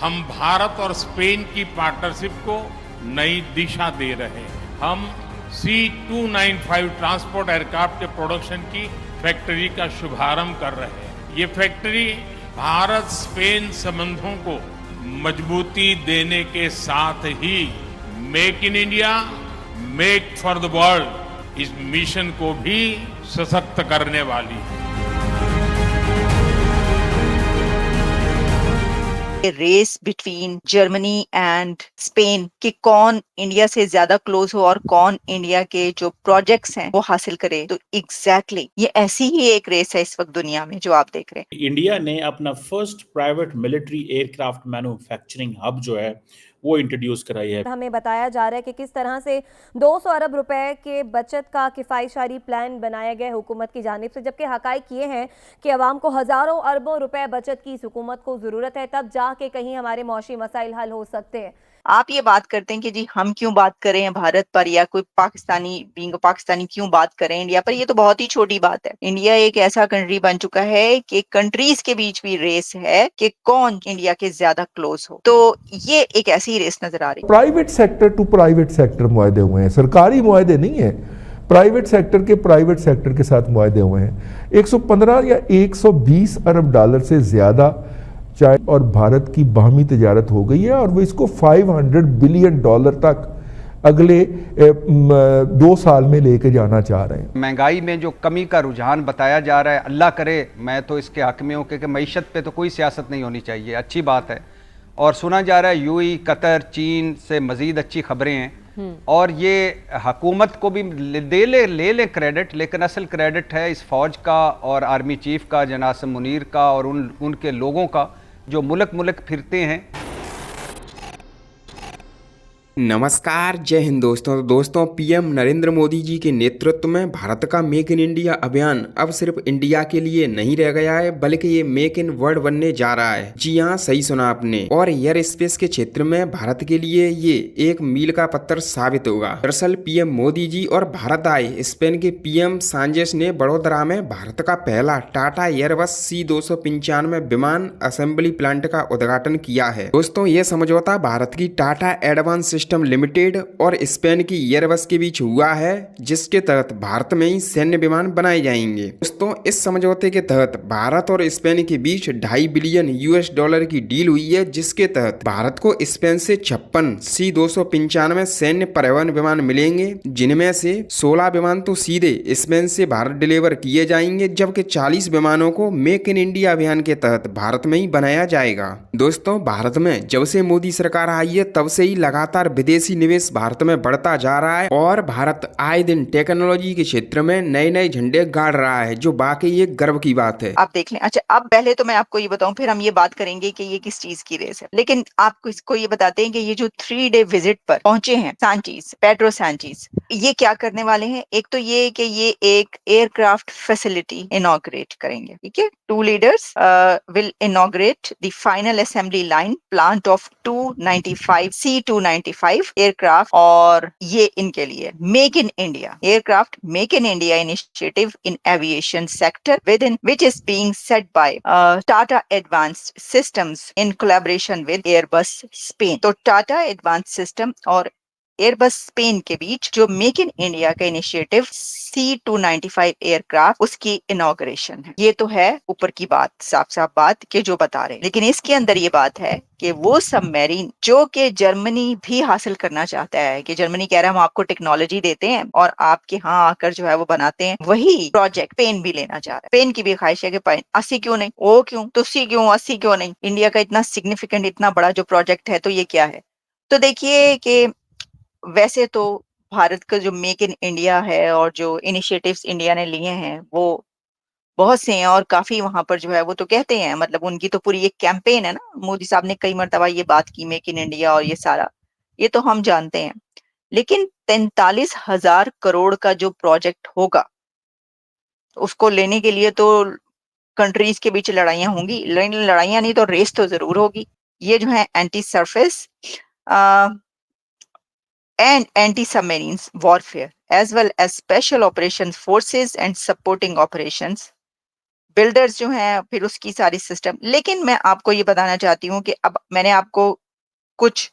हम भारत और स्पेन की पार्टनरशिप को नई दिशा दे रहे हैं। हम C295 ट्रांसपोर्ट एयरक्राफ्ट के प्रोडक्शन की फैक्ट्री का शुभारंभ कर रहे हैं। ये फैक्ट्री भारत स्पेन संबंधों को मजबूती देने के साथ ही make in India, make for the world इस मिशन को भी सशक्त करने वाली है। Race between Germany and Spain कि कौन इंडिया से ज्यादा क्लोज हो और कौन इंडिया के जो प्रोजेक्ट्स हैं वो हासिल करे, तो एग्जैक्टली ये ऐसी ही एक रेस है इस वक्त दुनिया में जो आप देख रहे हैं। इंडिया ने अपना first private military aircraft manufacturing hub जो है वो इंट्रोड्यूस कराई है। हमें बताया जा रहा है कि किस तरह से 200 अरब रुपए के बचत का किफायतशारी प्लान बनाया गया हुकूमत की जानिब से, जबकि हकाइक ये हैं कि अवाम को हज़ारों अरबों रुपए बचत की इस हुकूमत को ज़रूरत है, तब जाके कहीं हमारे मौशी मसाइल हल हो सकते हैं। आप ये बात करते हैं कि जी हम क्यों बात करें भारत पर या कोई पाकिस्तानी बीइंग पाकिस्तानी क्यों बात करें इंडिया पर, ये तो बहुत ही छोटी बात है। इंडिया एक ऐसा कंट्री बन चुका है कि कंट्रीज के बीच भी रेस है कि कौन इंडिया के ज्यादा क्लोज हो, तो ये एक ऐसी रेस नजर आ रही है। Private sector to private sector मुआहदे हुए हैं, सरकारी मुआहदे नहीं है, प्राइवेट सेक्टर के प्राइवेट सेक्टर के साथ मुआहदे हुए हैं। 115 या 120 अरब डॉलर से ज्यादा चाइना और भारत की बाहमी तजारत हो गई है और वो इसको $500 बिलियन तक अगले 2 साल में लेके जाना चाह रहे हैं। महंगाई में जो कमी का रुझान बताया जा रहा है, अल्लाह करे मैं तो इसके हक में हूँ कि मईशत पे तो कोई सियासत नहीं होनी चाहिए, अच्छी बात है। और सुना जा रहा है यूएई, कतर, चीन से मज़ीद अच्छी खबरें हैं और ये हुकूमत को भी ले ले क्रेडिट, लेकिन असल क्रेडिट है इस फौज का और आर्मी चीफ का जनाब मुनीर का और उनके लोगों का जो मुल्क फिरते हैं। नमस्कार, जय हिंद दोस्तों पीएम नरेंद्र मोदी जी के नेतृत्व में भारत का मेक इन इंडिया अभियान अब सिर्फ इंडिया के लिए नहीं रह गया है, बल्कि ये मेक इन वर्ल्ड बनने जा रहा है। जी हाँ, सही सुना आपने। और एयर स्पेस के क्षेत्र में भारत के लिए ये एक मील का पत्थर साबित होगा। दरअसल पीएम मोदी जी और भारत आए स्पेन के पीएम सांचेस ने वडोदरा में भारत का पहला टाटा एयरबस C295 विमान असेंबली प्लांट का उद्घाटन किया है। दोस्तों, ये समझौता भारत की टाटा एडवांस सिस्टम लिमिटेड और स्पेन की एयरबस के बीच हुआ है, जिसके तहत भारत में ही सैन्य विमान बनाए जाएंगे। दोस्तों, इस समझौते के तहत भारत और स्पेन के बीच $2.5 बिलियन की डील हुई है, जिसके तहत भारत को स्पेन से 56 C295 सैन्य परिवहन विमान मिलेंगे, जिनमें से 16 विमान तो सीधे स्पेन से भारत डिलीवर किए जाएंगे, जबकि 40 विमानों को मेक इन इंडिया अभियान के तहत भारत में ही बनाया जाएगा। दोस्तों, भारत में जब से मोदी सरकार आई है तब से ही लगातार विदेशी निवेश भारत में बढ़ता जा रहा है और भारत आए दिन टेक्नोलॉजी के क्षेत्र में नए नए झंडे गाड़ रहा है, जो वाकई एक गर्व की बात है। आप देख लें। अच्छा, अब पहले तो मैं आपको ये बताऊं, फिर हम ये बात करेंगे कि ये किस चीज की रेस है, लेकिन आपको इसको ये बताते हैं कि ये जो 3 डे विजिट पर पहुंचे हैं सांचेस, पेड्रो सांचेस, ये क्या करने वाले हैं। एक तो ये कि ये एक एयरक्राफ्ट फैसिलिटी इनॉग्रेट करेंगे, ठीक है। 2 leaders will inaugurate the final assembly line plant of C295 aircraft, और ये इनके लिए make in India aircraft make in India initiative in aviation sector within which is being set by Tata Advanced Systems in collaboration with Airbus Spain। तो Tata advance system और Airbus Spain के बीच जो make in India का initiative C295 aircraft, उसकी inauguration है। ये तो है ऊपर की बात, साफ साफ बात के जो बता रहे हैं, लेकिन इसके अंदर ये बात है कि वो सबमरीन जो कि जर्मनी भी हासिल करना चाहता है, कि जर्मनी कह रहा है हम आपको टेक्नोलॉजी देते हैं और आपके यहाँ आकर जो है वो बनाते हैं, वही प्रोजेक्ट स्पेन भी लेना चाह रहा है। स्पेन की भी ख्वाहिश है कि 80 क्यों नहीं, ओ क्यों, तुसी क्यों, 80 क्यों नहीं। इंडिया का इतना सिग्निफिकेंट, इतना बड़ा जो प्रोजेक्ट है, तो ये क्या है। तो देखिए कि वैसे तो भारत का जो मेक इन इंडिया है और जो इनिशिएटिव्स इंडिया ने लिए हैं वो बहुत से हैं और काफी वहां पर जो है वो तो कहते हैं, मतलब उनकी तो पूरी एक कैंपेन है ना। मोदी साहब ने कई मर्तबा ये बात की मेक इन इंडिया और ये सारा, ये तो हम जानते हैं। लेकिन 43,000 करोड़ का जो प्रोजेक्ट होगा उसको लेने के लिए तो कंट्रीज के बीच लड़ाइयां होंगी, लड़ाइयां नहीं तो रेस तो जरूर होगी। ये जो है anti surface and anti-submarines warfare as well as special operations forces and supporting operations builders जो हैं, फिर उसकी सारी सिस्टम। लेकिन मैं आपको ये बताना चाहती हूँ कि अब मैंने आपको कुछ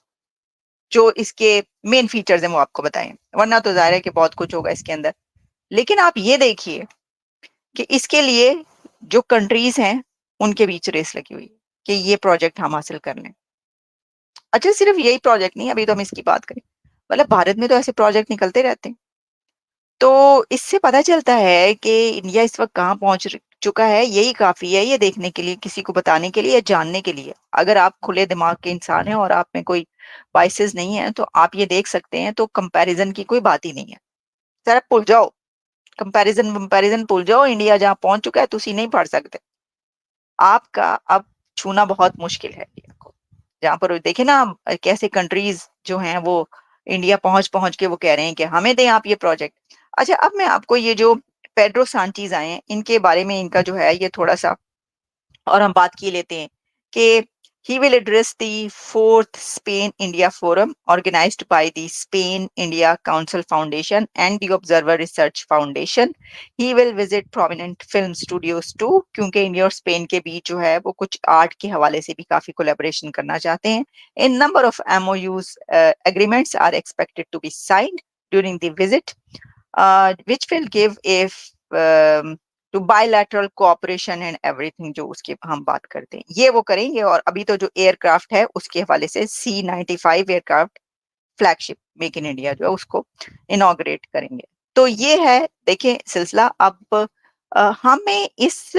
जो इसके मेन फीचर्स हैं वो आपको बताएं, वरना तो जाहिर है कि बहुत कुछ होगा इसके अंदर। लेकिन आप ये देखिए कि इसके लिए जो कंट्रीज हैं उनके बीच रेस लगी हुई है कि ये प्रोजेक्ट हम हासिल कर लें। अच्छा, सिर्फ यही प्रोजेक्ट नहीं, अभी तो हम इसकी बात करें, मतलब भारत में तो ऐसे प्रोजेक्ट निकलते रहते हैं। तो इससे पता चलता है कि इंडिया इस वक्त कहाँ चुका है। यही काफी है ये देखने के लिए, किसी को बताने के लिए या जानने के लिए। अगर आप खुले दिमाग के इंसान हैं और आप में कोई बाइसेस नहीं है तो आप ये देख सकते हैं। तो कंपैरिजन की कोई बात ही नहीं है। सर भूल जाओ, कंपैरिजन भूल जाओ। इंडिया जहाँ पहुंच चुका है तुसी नहीं पढ़ सकते। आपका अब छूना बहुत मुश्किल है इंडिया को। जहाँ पर देखे ना कैसे कंट्रीज जो हैं वो इंडिया पहुंच पहुंच के वो कह रहे हैं कि हमें दें आप ये प्रोजेक्ट। अच्छा, अब मैं आपको ये जो पेड्रो सांचेज आए हैं इनके बारे में, इनका जो है ये थोड़ा सा और हम बात की लेते हैं कि he will address the fourth Spain India Forum organized by the Spain India Council Foundation and the Observer Research Foundation. He will visit prominent film studios too, क्योंकि इंडिया और स्पेन के बीच जो है वो कुछ आर्ट के हवाले से भी काफी कोलैबोरेशन करना चाहते हैं। A number of MOUs agreements are expected to be signed during the visit, which will give a to bilateral cooperation and everything, जो उसकी हम बात करते हैं ये वो करेंगे। और अभी तो जो एयरक्राफ्ट है उसके हवाले से C-95 aircraft flagship make in India जो है उसको इनॉग्रेट करेंगे। तो ये है देखें सिलसिला। अब हमें इस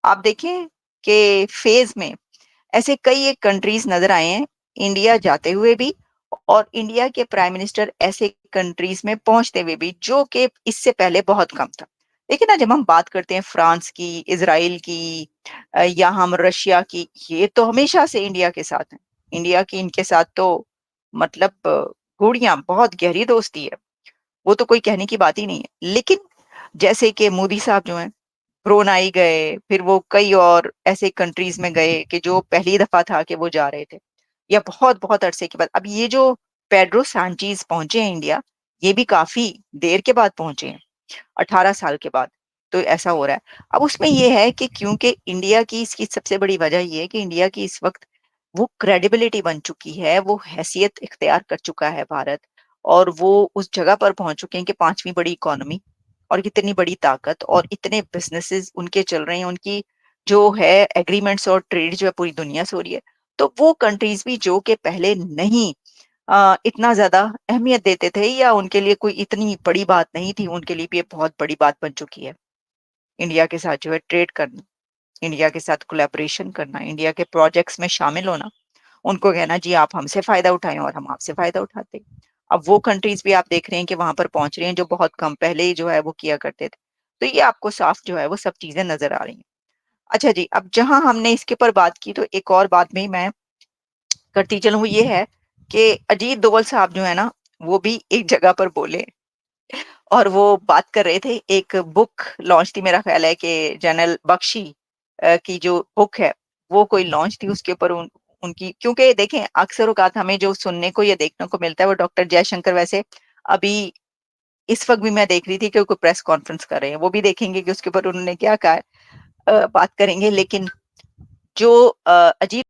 आप देखें कि फेज में ऐसे कई एक कंट्रीज नजर आए हैं इंडिया जाते हुए भी, और इंडिया के प्राइम मिनिस्टर ऐसे कंट्रीज में पहुंचते हुए भी जो कि इससे पहले बहुत कम था। देखिए ना, जब हम बात करते हैं फ्रांस की, इजराइल की या हम रशिया की, ये तो हमेशा से इंडिया के साथ हैं। इंडिया की इनके साथ तो मतलब गूढ़ियां बहुत गहरी दोस्ती है, वो तो कोई कहने की बात ही नहीं है। लेकिन जैसे कि मोदी साहब जो हैं ब्रुनेई गए, फिर वो कई और ऐसे कंट्रीज में गए कि जो पहली दफा था कि वो जा रहे थे, या बहुत बहुत अरसे के बाद। अब ये जो पेड्रो सांचेज पहुंचे हैं इंडिया, ये भी काफी देर के बाद पहुंचे हैं, 18 साल के बाद। तो ऐसा हो रहा है। अब उसमें ये है कि क्योंकि इंडिया की इसकी सबसे बड़ी वजह ये है कि इंडिया की इस वक्त वो क्रेडिबिलिटी बन चुकी है, वो हैसियत इख्तियार कर चुका है भारत, और वो उस जगह पर पहुंच चुके हैं कि पांचवी बड़ी इकोनॉमी और कितनी बड़ी ताकत और इतने बिजनेसेस उनके चल रहे हैं, उनकी जो है एग्रीमेंट्स और ट्रेड जो है पूरी दुनिया से हो रही है। तो वो कंट्रीज भी जो कि पहले नहीं इतना ज्यादा अहमियत देते थे या उनके लिए कोई इतनी बड़ी बात नहीं थी, उनके लिए भी ये बहुत बड़ी बात बन चुकी है। इंडिया के साथ जो है ट्रेड करना, इंडिया के साथ कोलैबोरेशन करना, इंडिया के प्रोजेक्ट्स में शामिल होना, उनको कहना जी आप हमसे फायदा उठाएं और हम आपसे फायदा उठाते हैं। अब वो कंट्रीज भी आप देख रहे हैं कि वहां पर पहुंच रहे हैं जो बहुत कम पहले ही जो है वो किया करते थे। तो ये आपको साफ जो है वो सब चीजें नजर आ रही हैं। अच्छा जी, अब जहां हमने इसके ऊपर बात की तो एक और बात भी मैं करती चलूं, वो ये है कि अजीत दोवल साहब जो है ना वो भी एक जगह पर बोले और वो बात कर रहे थे। एक बुक लॉन्च थी, मेरा ख्याल है कि जनरल बख्शी की जो बुक है वो कोई लॉन्च थी, उसके ऊपर उनकी, क्योंकि देखें अक्सर औकात हमें जो सुनने को या देखने को मिलता है वो डॉक्टर जयशंकर वैसे अभी इस वक्त भी मैं देख रही थी कि कोई प्रेस कॉन्फ्रेंस कर रहे हैं, वो भी देखेंगे कि उसके ऊपर उन्होंने क्या कहा है, बात करेंगे। लेकिन जो अजीत